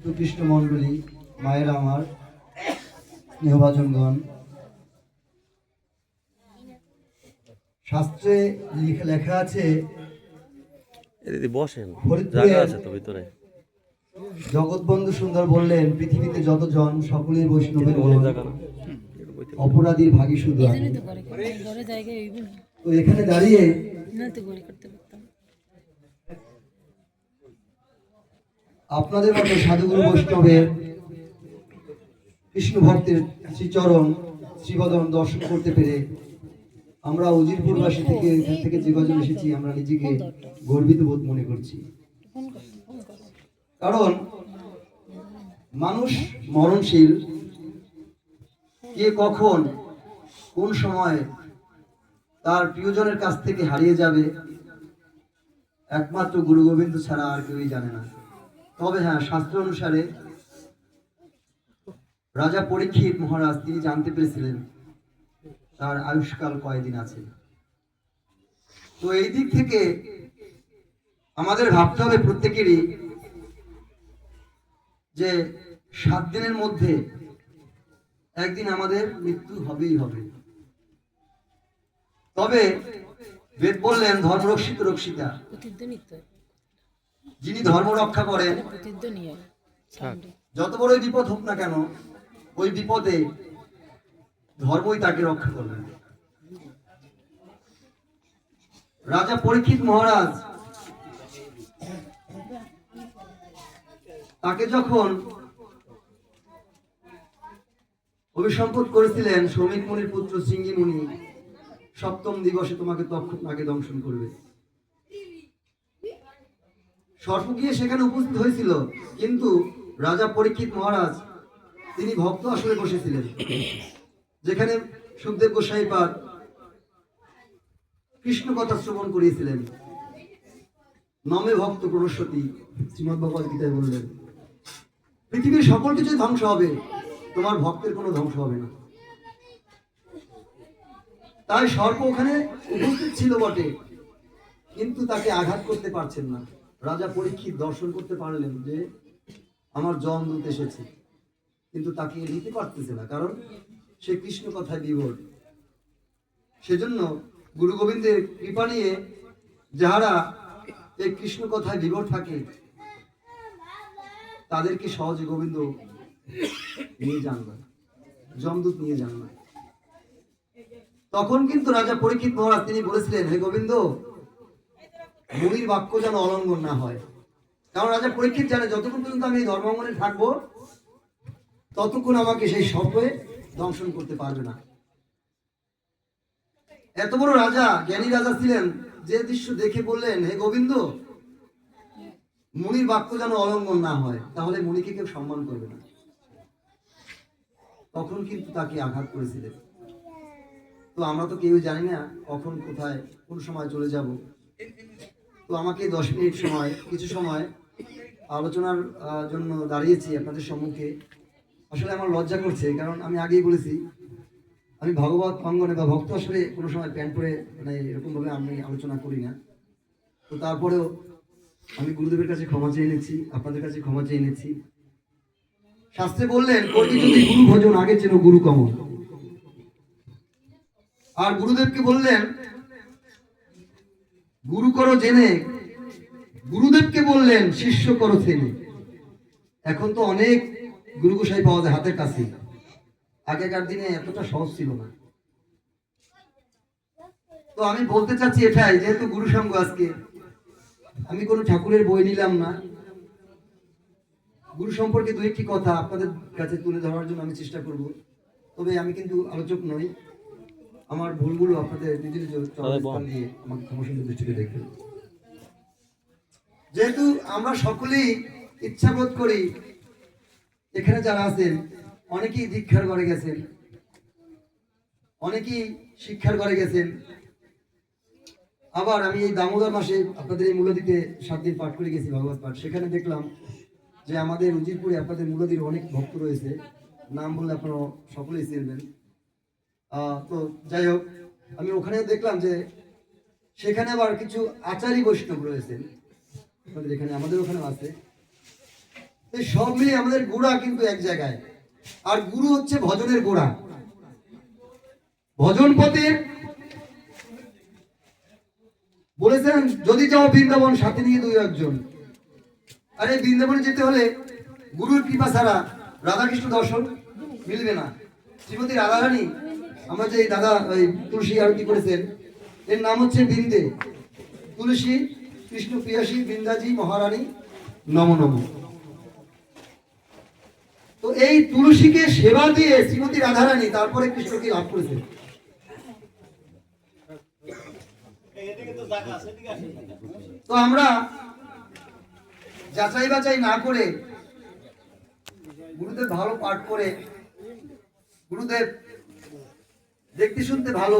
সুকৃষ্ণ মণ্ডলী, মায়ের আমার স্নেহভাজনগণ, শাস্ত্রে লেখা আছে বসেন, জায়গা আছে তো ভিতরে। জগৎবন্ধু সুন্দর বললেন, পৃথিবীতে যত জন সকলেই বৈষ্ণবের অপরাধীর ভাগী শুধু আমি। তো এখানে দাঁড়িয়ে আপনাদের মতো সাধুগুরু বৈষ্ণবের কৃষ্ণ ভক্তের শ্রীচরণ শ্রীবদন দর্শন করতে পেরে আমরা উজিরপুরবাসী থেকে এখান থেকে যে কজন এসেছি আমরা নিজেকে গর্বিত বোধ মনে করছি। কারণ মানুষ মরণশীল, কে কখন কোন সময় তার প্রিয়জনের কাছ থেকে হারিয়ে যাবে একমাত্র গুরু গোবিন্দ ছাড়া আর কেউই জানে না। তবে হ্যাঁ, শাস্ত্র অনুসারে রাজা পরীক্ষিত মহারাজ তিনি জানতে পেরেছিলেন তার আয়ুষ্কাল কয়দিন আছে। তো এই দিক থেকে আমাদের ভাবতে হবে প্রত্যেকেরই যে 7 দিনের মধ্যে একদিন আমাদের মৃত্যু হবেই হবে। তবে বেদ বললেন ধর্মরক্ষিত রক্ষিতা, যিনি ধর্ম রক্ষা করেন যত বড় বিপদ হোক না কেন ওই বিপদে ধর্মই তাকে রক্ষা করবেন। রাজা পরীক্ষিত মহারাজ তাকে যখন অভিসম্বোধন করেছিলেন, শ্রমিক মুনির পুত্র সিঙ্গি মুনি 7ম দিবসে তোমাকে তক্ষক নাগে দংশন করবে, সর্প গিয়ে সেখানে উপস্থিত হয়েছিল, কিন্তু রাজা পরীক্ষিত মহারাজ তিনি ভক্ত আসলে বসেছিলেন, যেখানে সুখদেব গোসাই পাদ কৃষ্ণ কথা শ্রবণ করিয়েছিলেন। নমে ভক্ত প্রণশ্বতী, শ্রীমদ্ ভগবদ গীতায় বললেন পৃথিবীর সকল কিছুই ধ্বংস হবে, তোমার ভক্তের কোনো ধ্বংস হবে না। তাই সর্প ওখানে উপস্থিত ছিল বটে, কিন্তু তাকে আঘাত করতে পারছেন না। রাজা পরীক্ষিত দর্শন করতে পারলেন যে আমার যমদূত এসেছে, কিন্তু তাকে নিতে পারতেছে না, কারণ সে কৃষ্ণ কথায় বিভোর। সেজন্য গুরু গোবিন্দের কৃপা নিয়ে যাহারা এই কৃষ্ণ কথায় বিভোর থাকে তাদেরকে সহজে গোবিন্দ নিয়ে যান না, যমদূত নিয়ে যান না। তখন কিন্তু রাজা পরীক্ষিত মহারাজ তিনি বলেছিলেন, হে গোবিন্দ, মুনির বাক্য যেন অলঙ্ঘন না হয়। কারণ রাজা পরীক্ষিত জানে যতক্ষণ পর্যন্ত আমি এই ধর্মাঙ্গনে থাকবো ততক্ষণ আমাকে সেই সর্পে দংশন করতে পারবে না। এত বড় রাজা, জ্ঞানী রাজা ছিলেন, যে দৃশ্য দেখে বললেন, হে গোবিন্দ, মুনির বাক্য যেন অলঙ্ঘন না হয়, তাহলে মুনিকে কেউ সম্মান করবে না। তখন কিন্তু তাকে আঘাত করেছিলেন। তো আমরা তো কেউ জানি না কখন কোথায় কোন সময় চলে যাব। তো আমাকে 10 মিনিট সময়, কিছু সময় আলোচনার জন্য দাঁড়িয়েছি আপনাদের সম্মুখে। আসলে আমার লজ্জা করছে, কারণ আমি আগেই বলেছি আমি ভগবত অঙ্গনে বা ভক্ত আসলে কোনো সময় প্যান্ট পরে মানে এরকমভাবে আমি আলোচনা করি না। তো তারপরেও আমি গুরুদেবের কাছে ক্ষমা চেয়ে নিচ্ছি, আপনাদের কাছে ক্ষমা চেয়ে নিচ্ছি। শাস্ত্রে বললেন, কর্মী যদি গুরু ভজন আগে যেন গুরু কমল। আর গুরুদেবকে বললেন গুরু করো জেনে, গুরুদেবকে বললেন শিষ্য করো থেনে। এখন তো অনেক গুরু গোসাই পাওয়া যায় হাতের কাছে, আগেকার দিনে এতটা সহজ ছিল না। তো আমি বলতে চাচ্ছি এটাই, যেহেতু গুরু সঙ্গ আজকে, আমি কোনো ঠাকুরের বই নিলাম না, গুরু সম্পর্কে 2-1টি কথা আপনাদের কাছে তুলে ধরার জন্য আমি চেষ্টা করব। তবে আমি কিন্তু আলোচক নই, আমার ভুলগুলো আপনাদের নিজ নিজ চরণ দিয়ে আমাকে ক্ষমাসুন্দর দৃষ্টিতে দেখবেন। যেহেতু আমরা সকলেই ইচ্ছা বোধ করি, এখানে যারা আছেন অনেকেই দীক্ষার ঘরে গেছেন, অনেকেই শিক্ষার ঘরে গেছেন। আবার আমি এই দামোদর মাসে আপনাদের এই মূলদিতে 7 দিন পাঠ করে গেছি ভগবত পাঠ। সেখানে দেখলাম যে আমাদের উজিরপুরে আপনাদের মূলদির অনেক ভক্ত রয়েছে, নাম বললে আপনারা সকলেই চিনবেন। তো যাই হোক, আমি ওখানে দেখলাম যে সেখানে আবার কিছু আচারী বৈষ্ণব রয়েছেন, আপনাদের এখানে আমাদের ওখানে আছে। এই সব মিলিয়ে আমাদের গোড়া কিন্তু এক জায়গায়। আর গুরু হচ্ছে ভজনের গোড়া। ভজন পথে বলেছেন যদি যাও বৃন্দাবন সাথে নিয়ে 2-1 জন। আরে বৃন্দাবনে যেতে হলে গুরুর কৃপা ছাড়া রাধাকৃষ্ণ দর্শন মিলবে না। শ্রীমতী রাধারানী, আমরা যে দাদা ওই তুলসী আরতি করেছেন, এর নাম হচ্ছে বৃন্দে। তুলসী কৃষ্ণ প্রিয়াসী বৃন্দাজি মহারানী নম নম। তো এই তুলসীকে সেবা দিয়ে শ্রীমতী রাধারানী তারপরে কৃষ্ণকে লাভ করেছেন। তো আমরা যাচাই বাছাই না করে গুরুদেব ভালো পাঠ করে, গুরুদেব দেখতে শুনতে ভালো,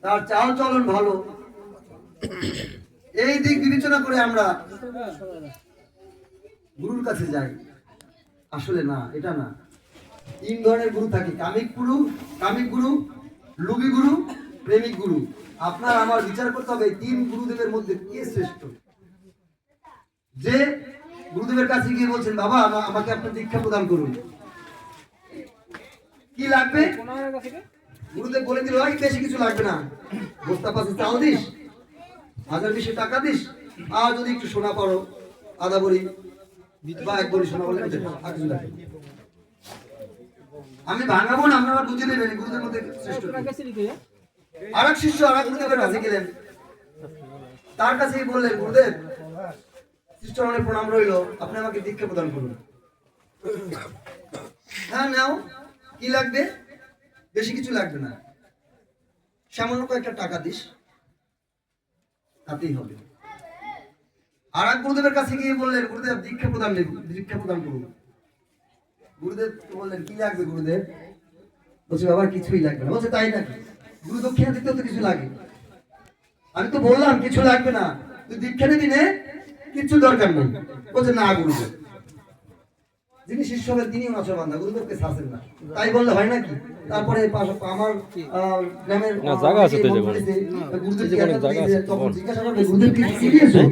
তার চাল চলন ভালো, এই দিক বিবেচনা করে আমরা গুরুর কাছে যাই। আসলে না, এটা না। 3 ধরনের গুরু থাকে, কামিক গুরু, লোভী গুরু, প্রেমিক গুরু। আপনার আমার বিচার করতে হবে 3 গুরুদেবের মধ্যে কে শ্রেষ্ঠ। যে গুরুদেবের কাছে গিয়ে বলছেন বাবা আমাকে আপনার দীক্ষা প্রদান করুন, কি লাগবে? গুরুদেব বলে দিল বেশি কিছু লাগবে না, বস্তা পাশে চাল দিস, 1000-20 টাকা দিস, আর যদি একটু সোনা পারো আধা ভরি বা 1 ভরি সোনা বলে আমি ভাঙাবো না, আপনারা বুঝে নেবেন গুরুদেবের মধ্যে শ্রেষ্ঠ। আরেক শিষ্য আরেক গুরুদেবের কাছে গেলেন, তার কাছে বললেন গুরুদেব শিষ্যগণের প্রণাম রইল, আপনি আমাকে দীক্ষা প্রদান করুন। হ্যাঁ নাও, কি লাগবে? বেশি কিছু লাগবে না, সামান্য কয়েকটা টাকা দিস, তাতেই হবে। আর এক গুরুদেবের কাছে গিয়ে বললেন গুরুদেব দীক্ষা প্রদান করুন। গুরুদেব বললেন কি লাগবে গুরুদেব? বলছে বাবা কিছুই লাগবে না। বলছে তাই নাকি? গুরু দক্ষিণা দিতেও তো কিছু লাগে। আমি তো বললাম কিছু লাগবে না, তুই দীক্ষা নিবি নে, কিছু দরকার নেই। বলছে না গুরুদেব, যিনি শিষ্য হবেন তিনিও নাচবান্ধা, গুরুদেবকে শাসেন না, তাই বললে হয় নাকি? তারপরে আমার গ্রামের জায়গা আছে তো গুরুদেব তখন জিজ্ঞাসা করবে গুরুদেব কি দিয়েছো?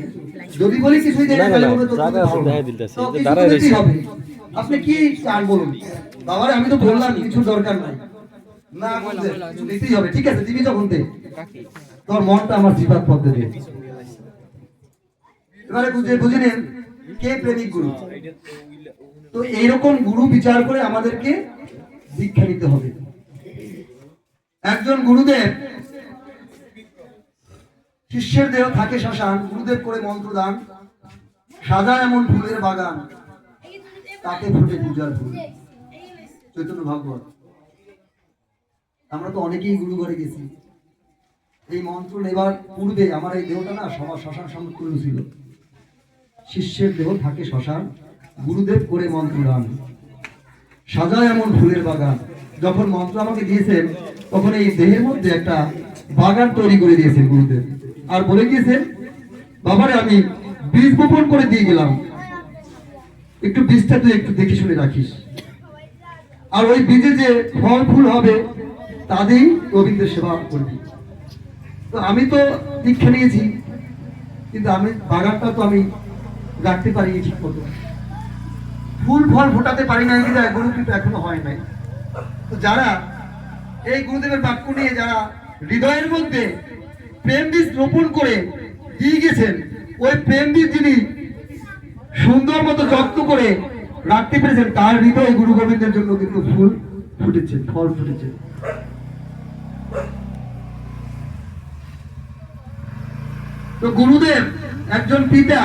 যদি বলি কিছুই দেয় না তাহলে বলবে তো জায়গা আছে দেখা দিতেছি তো কিছু দাঁড়ায় দিতেই রইছে। হবে। আপনি কি চান বলুন? বাবারে আমি তো বললাম কিছু দরকার নাই। না গুরুদেব কিছু দিতেই হবে। ঠিক আছে দিবি যখন দে, তোর মনটা আমার জিবাত পথে দে। এবারে বুঝে নেন কে প্রেমিক গুরু। তো এইরকম গুরু বিচার করে আমাদেরকে দীক্ষা নিতে হবে। একজন গুরুদেব শিষ্যের দেহ থাকে শ্মশান, গুরুদেব করে মন্ত্রদান, সাজায় এমন ফুলের বাগান, তাতে ফুটে পূজার ফুল। চৈতন্য ভাগবত। আমরা তো অনেকেই গুরু ঘরে গেছি। এই মন্ত্র নেবার পূর্বে আমার এই দেহটা না সবার শ্মশান সমতুল্য ছিল। শিষ্যের দেহ থাকে শ্মশান, গুরুদেব করে মন্ত্রদান, সাজায় এমন ফুলের বাগান। যখন মন্ত্র আমাকে দিয়েছেন তখন এই দেহের মধ্যে একটা বাগান তৈরি করে দিয়েছেন গুরুদেব, আর বলে গিয়েছেন বাবারে আমি বীজ বপন করে দিয়ে গেলাম, একটু বীজটা তুই একটু দেখে শুনে রাখিস, আর ওই বীজে যে ফল ফুল হবে তাদেরই গোবিন্দের সেবা করবি। তো আমি তো দীক্ষা নিয়েছি, কিন্তু আমি বাগানটা তো আমি রাখতে পারিনি ঠিক মতো, ফুল ফল ফোটাতে পারি নাই, কিন্তু গুরু কিন্তু এখনো হয় নাই। তো যারা এই গুরুদেবের বাক্য নিয়ে যারা হৃদয়ের মধ্যে প্রেম বীজ রোপণ করে দিয়ে গেছেন, ওই প্রেম বীজ যিনি সুন্দর মতো যত্ন করে রাখতে পেরেছেন, তার হৃদয়ে গুরু গোবিন্দের জন্য কিন্তু ফুল ফুটেছে, ফল ফুটেছে। তো গুরুদেব একজন পিতা,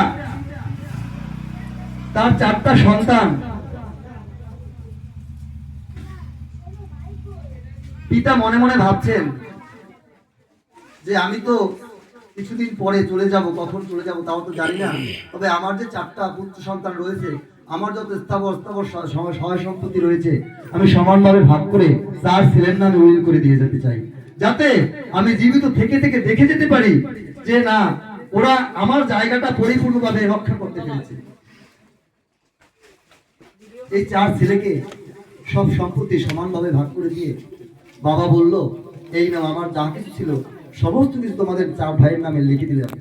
তার 4টা সন্তান। পিতা মনে মনে ভাবছেন যে আমি তো কিছুদিন পরে চলে যাব, কখন চলে যাব তাও তো জানি না, তবে আমার যে 4টা পুত্র সন্তান রয়েছে, আমার যত স্থাবর সহায় সম্পত্তি রয়েছে, আমি সমানভাবে ভাগ করে 4 ছেলের নামে উইল করে দিয়ে যেতে চাই, যাতে আমি জীবিত থেকে থেকে দেখে যেতে পারি যে না ওরা আমার জায়গাটা পরিপূর্ণভাবে রক্ষা করতে পেরেছে। এই 4 ছেলেকে সব সম্পত্তি সমানভাবে ভাগ করে দিয়ে বাবা বলল এই নাও আমার যা কিছু ছিল সমস্ত কিছু তোমাদের 4 ভাইয়ের নামে লিখে দিলাম,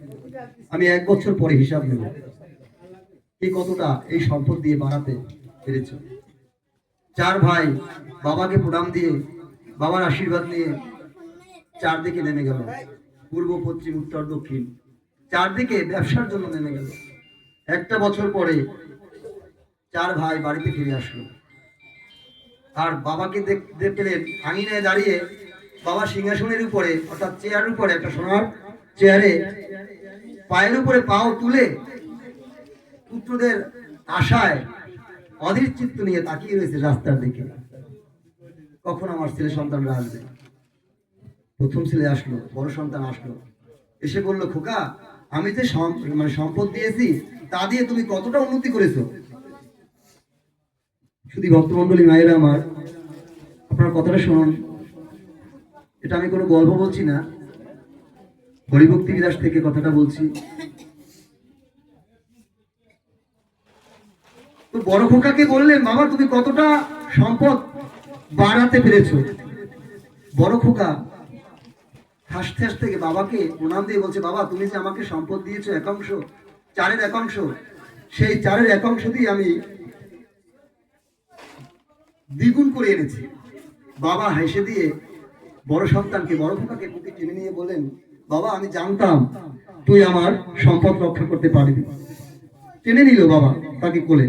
আমি 1 বছর পরে হিসাব নেব। কে কতটা এই সম্পদ দিয়ে বাড়াতে পেরেছ। 4 ভাই বাবাকে প্রণাম দিয়ে বাবার আশীর্বাদ নিয়ে চারদিকে নেমে গেল, পূর্ব পশ্চিম উত্তর দক্ষিণ চারদিকে ব্যবসার জন্য নেমে গেল। 1 বছর পরে 4 ভাই বাড়িতে ফিরে আসলো, আর বাবাকে দেখতে পেলেন আঙিনায় দাঁড়িয়ে। বাবা সিংহাসনের উপরে অর্থাৎ চেয়ারের উপরে, একটা সোনার চেয়ারে পায়ের উপরে পাও তুলে পুত্রদের আশায় অধীর চিত্ত নিয়ে তাকিয়ে রয়েছে রাস্তার দিকে, কখন আমার ছেলে সন্তানরা আসবে। প্রথম ছেলে আসলো, বড় সন্তান আসলো, এসে বলল, খোকা আমি যে সম্পদ দিয়েছি তা দিয়ে তুমি কতটা উন্নতি করেছো। শুধু ভক্তমন্ডলী মায়েরা আমার, আপনার কথাটা শুনুন। এটা আমি কোনো গল্প বলছি না, হরিভক্তি বিলাস থেকে কথাটা বলছি। তো বড় খোকাকে বললেন, বাবা তুমি কতটা সম্পদ বাড়াতে পেরেছো। বড় খোকা হাসতে হাসতে থেকে বাবাকে প্রণাম দিয়ে বলছে, বাবা তুমি যে আমাকে সম্পদ দিয়েছো 1 অংশ, 4-এর 1 অংশ, সেই 4-এর 1 অংশ দিয়ে আমি দ্বিগুণ করে এনেছি। বাবা হেসে দিয়ে বড় সন্তানকে, বড় খোকাকে বুকে টেনে নিয়ে বলেন, বাবা আমি জানতাম তুই আমার সম্পদ রক্ষা করতে পারবি। টেনে নিল বাবা তাকে কোলে।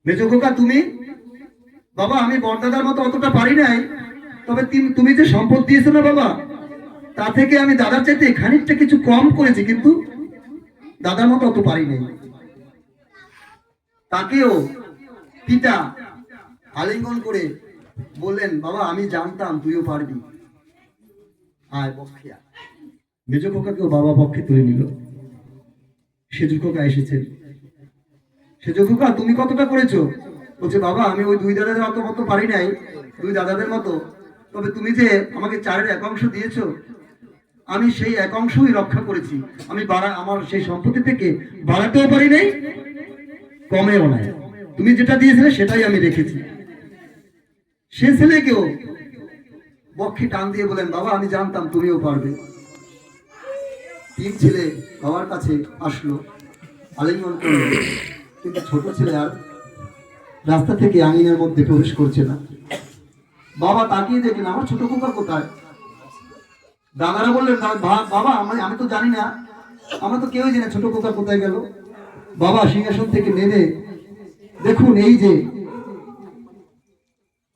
মেজো খোকা তুমি, বাবা আমি বড়দাদার মতো অতটা পারি নাই, তবে তুমি যে সম্পদ দিয়েছো না বাবা, তা থেকে আমি দাদার চাইতে খানিকটা কিছু কম করেছি, কিন্তু দাদার মতো অত পারি নাই। তাকেও পিতা আলিঙ্গন করে বললেন, বাবা আমি জানতাম তুইও পারবি, আয় পক্ষে আয়। মেজো খোকাকেও বাবা পক্ষে তুলে নিল। সেজু খোকা এসেছেন। সেজু খোকা তুমি কতটা করেছো? বলছে, বাবা আমি ওই 2 দাদাদের মতো পারি নাই, 2 দাদাদের মতো, তবে তুমি যে আমাকে 4-এর 1 অংশ দিয়েছো, আমি সেই 1 অংশই রক্ষা করেছি। আমি আমার সেই সম্পত্তি থেকে বাড়াতেও পারি নাই, কমেও নাই। তুমি যেটা দিয়েছিলে সেটাই আমি রেখেছি। সে ছেলেকেও বক্ষে টান দিয়ে বলেন, বাবা আমি জানতাম তুমিও পারবে। 3 ছেলে বাবার কাছে আসলো, আলিঙ্গন করলো, কিন্তু ছোট ছেলে আর রাস্তা থেকে আঙিনার মধ্যে প্রবেশ করছে না। বাবা তাকিয়ে দেখলেন, আমার ছোট খোকা কোথায়? দাদারা বললেন, বাবা আমি তো জানি না, আমরা তো কেউই জানি না ছোট খোকা কোথায় গেল। বাবা সিংহাসন থেকে নেমে, দেখুন এই যে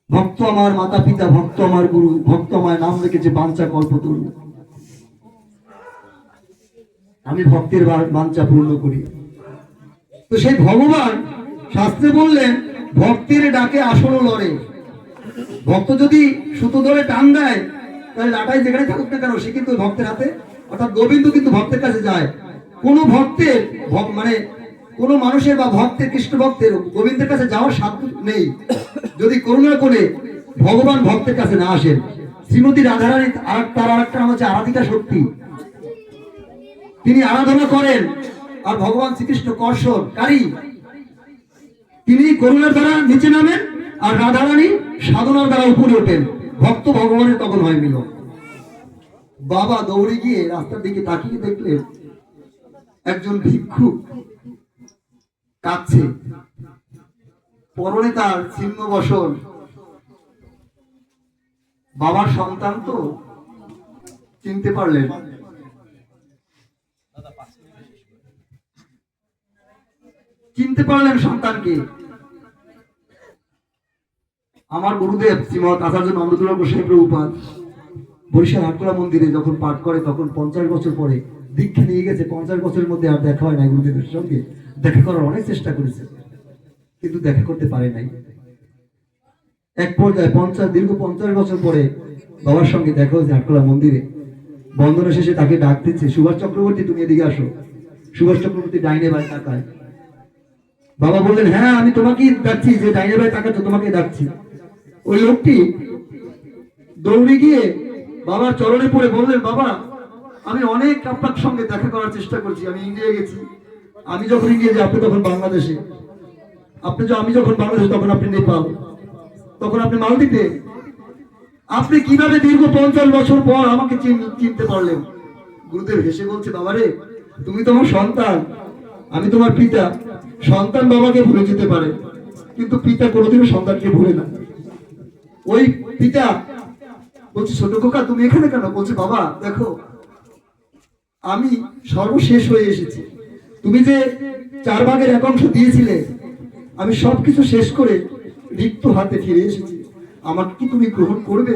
ভক্ত আমার মাতা পিতা, ভক্ত আমার গুরু, ভক্ত আমার নাম রেখেছে বাঞ্ছা কল্পতরু, আমি ভক্তের বাঞ্ছা পূর্ণ করি। তো সেই ভগবান শাস্ত্রে বললেন, ভক্তের ডাকে আসন লড়ে। ভক্ত যদি সুতো ধরে টান দেয়, তাহলে লাটাই যেখানে থাকুক না কেন সে কিন্তু ভক্তের হাতে, অর্থাৎ গোবিন্দ কিন্তু ভক্তের কাছে যায়। কোন ভক্তের কোন মানুষের বা ভক্তের, কৃষ্ণ ভক্তের গোবিন্দের কাছে যাওয়ার সাধ্য নেই যদি করুণা করে ভগবান ভক্তের কাছে না আসেন। শ্রীমতী রাধারানী তার আরেকটা নাম হচ্ছে আরাধিকা শক্তি, তিনি আরাধনা করেন, আর ভগবান শ্রীকৃষ্ণ কর্ষণকারী, তিনি করুণার দ্বারা নিচে নামেন, আর রাধারানী সাধনার দ্বারা উপরে ওঠেন। ভক্ত ভগবানের তখন হয় মিল। বাবা দৌড়ে গিয়ে রাস্তার দিকে তাকিয়ে দেখলেন একজন ভিক্ষুক কাঁদছে, পরনে তার ছিন্ন বসন। বাবার সন্তান তো চিনতে পারলেন, সন্তানকে। আমার গুরুদেব শ্রীমৎ আচার্য নন্দতুল্লাহ গোস্বামী প্রভুপাদ বরিশাল হাটকোলা মন্দিরে যখন পাঠ করে, তখন 50 বছর পরে দীক্ষা নিয়ে গেছে। 50 বছরের মধ্যে আর দেখা হয় নাই। গুরুদেবের সঙ্গে দেখা করার অনেক চেষ্টা করেছে, কিন্তু দেখা করতে পারে নাই। এক পর্যায়ে দীর্ঘ 50 বছর পরে বাবার সঙ্গে দেখা হয়েছে হাটকোলা মন্দিরে। বন্দনা শেষে তাকে ডাক দিচ্ছে, সুভাষ চক্রবর্তী তুমি এদিকে আসো। সুভাষ চক্রবর্তী ডাইনে বাই তাকায়। বাবা বললেন, হ্যাঁ আমি তোমাকেই ডাকছি, যে ডাইনে বাই তাকাচ্ছ তোমাকে ডাকছি। ওই লোকটি দৌড়ে গিয়ে বাবার চরণে পড়ে বললেন, বাবা আমি অনেক আপনার সঙ্গে দেখা করার চেষ্টা করছি, আমি ইন্ডিয়া গেছি, আমি যখন ইন্ডিয়া যাই আপনি তখন বাংলাদেশে, আমি যখন বাংলাদেশে তখন আপনি নেপাল, তখন আপনি মালদ্বীপে, আপনি কিভাবে দীর্ঘ 50 বছর পর আমাকে চিনতে পারলেন? গুরুদেব হেসে বলছে, বাবারে তুমি তো আমার সন্তান, আমি তোমার পিতা, সন্তান বাবাকে ভুলে যেতে পারে, কিন্তু পিতা কোনোদিনও সন্তানকে ভুলে না। ওই পিতা বলছে, ছোট খোকা তুমি এখানে কেন? বলছে, বাবা দেখো আমি সর্বশেষ হয়ে এসেছি, তুমি যে 4 ভাগের 1 অংশ দিয়েছিলে, আমি সবকিছু শেষ করে রিক্ত হাতে ফিরে এসেছি, আমাকে কি তুমি গ্রহণ করবে?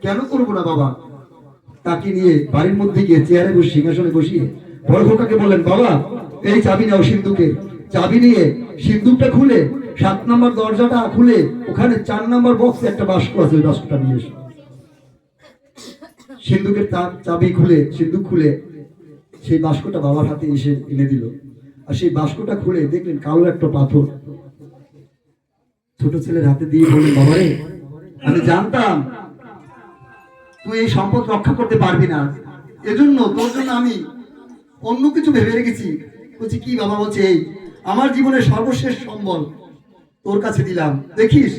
কেন করবো না বাবা। তাকে নিয়ে বাড়ির মধ্যে গিয়ে চেয়ারে বসে, সিংহাসনে বসিয়ে বড় খোকাকে বললেন, বাবা এই চাবি নাও সিন্ধুকে। চাবি নিয়ে সিন্ধুকটা খুলে 7 নম্বর দরজাটা খুলে ওখানে 4 নম্বর বক্সে একটা বাস্ক আছে, ওই বাস্কটা নিয়ে এসো। সিন্ধুকের চাবি খুলে, সিন্ধুক খুলে সেই বাস্কটা বাবার হাতে এসে এনে দিল। আর সেই বাস্কটা খুলে দেখলেন কালো একটা পাথর। ছোট ছেলের হাতে দিয়ে বললেন, বাবারে আমি জানতাম তুই এই সম্পদ রক্ষা করতে পারবি না, এজন্য তোর জন্য আমি অন্য কিছু ভেবে রেখেছি। বলছি, কি বাবা? বলছে, এই আমার জীবনের সর্বশেষ সম্বল তোর কাছে দিলাম, দেখিস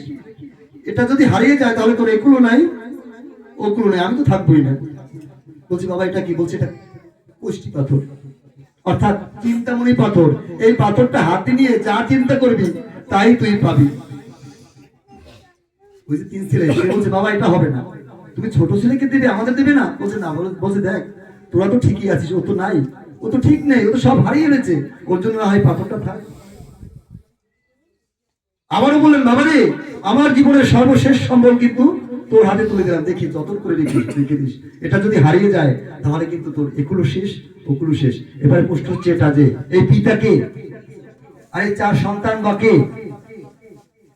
এটা যদি হারিয়ে যায় তাহলে তোর একুলো নাই ওকুলো নাই, আমি তো থাকবোই না। বলছি, বাবা এটা কি? বলছে, এটা কোষ্ঠী পাথর, অর্থাৎ চিন্তামণি পাথর। এই পাথরটা হাতে নিয়ে যা চিন্তা করবি তাই তুই পাবি। বুঝলি, 3 ছেলে। সে বলছে, বাবা এটা হবে না, তুমি ছোট ছেলেকে দেবে, আমাদের দেবে না। বলছে, না। বলছে, দেখ তোরা তো ঠিকই আছিস, ও তো নাই, ও তো ঠিক নেই, ও তো সব হারিয়ে এনেছে, ওর জন্য না হয় পাথরটা থাক। আবারও বললেন, বাবা রে আমার জীবনের সর্বশেষ সম্বল কিন্তু তোর হাতে তুলে দিলাম, দেখি যতন করে রেখে দিস, এটা যদি হারিয়ে যায় তাহলে কিন্তু তোর একুলো শেষ ওকুলো শেষ। এবারে প্রশ্ন হচ্ছে এটা যে এই পিতাকে আর এই 4 সন্তান বা কে,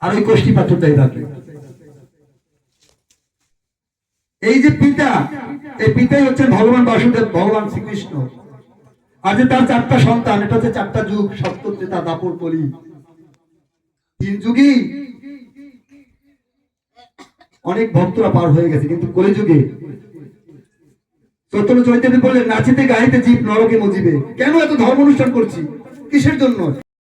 আর ওই কোষ্ঠী পাথরটাই বাকি। এই যে পিতা, এই পিতাই হচ্ছে ভগবান বাসুদেব, ভগবান শ্রীকৃষ্ণ। আর যে তার 4টা সন্তান, এটা হচ্ছে 4টা যুগ, সত্য, ত্রেতা, দাপর, কলি, 3 যুগই অনেক ভক্তরা পার হয়ে গেছে, কিন্তু কলিযুগে চৈতন্য চৈতন্য বললেন, নাচিতে গাইতে জীব নরকে মজিবে। কেন এত ধর্ম অনুষ্ঠান করছি? কিসের জন্য?